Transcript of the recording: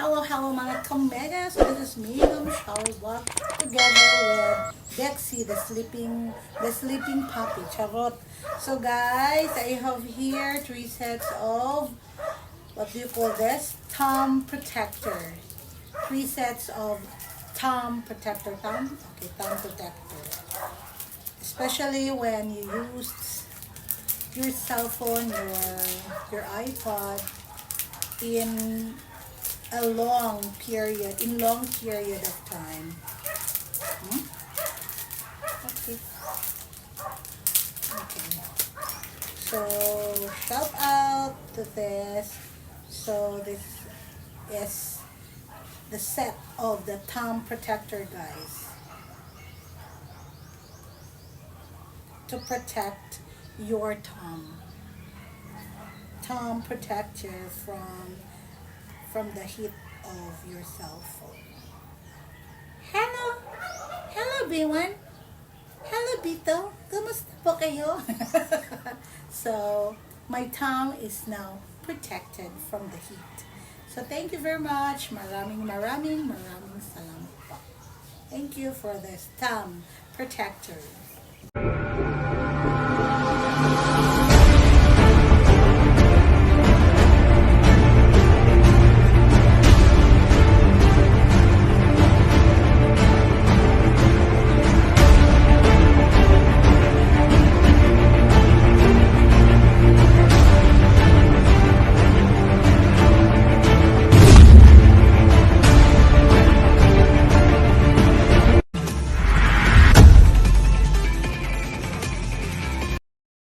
Hello mga kamega. So this is me, Shawie, walk together with Dexy, the sleeping puppy. Charot. So guys, I have here 3 sets of, what do you call this? Thumb protector. 3 sets of thumb protector. Thumb protector. Especially when you use your cell phone, your iPod in long period of time. Okay. So shout out to this. So this is the set of the thumb protector, guys, to protect your thumb protector from the heat of your cell phone. Hello B1. Hello Bito. Kumusta po kayo? So, my thumb is now protected from the heat. So, thank you very much. Maraming salamat po. Thank you for this thumb protector.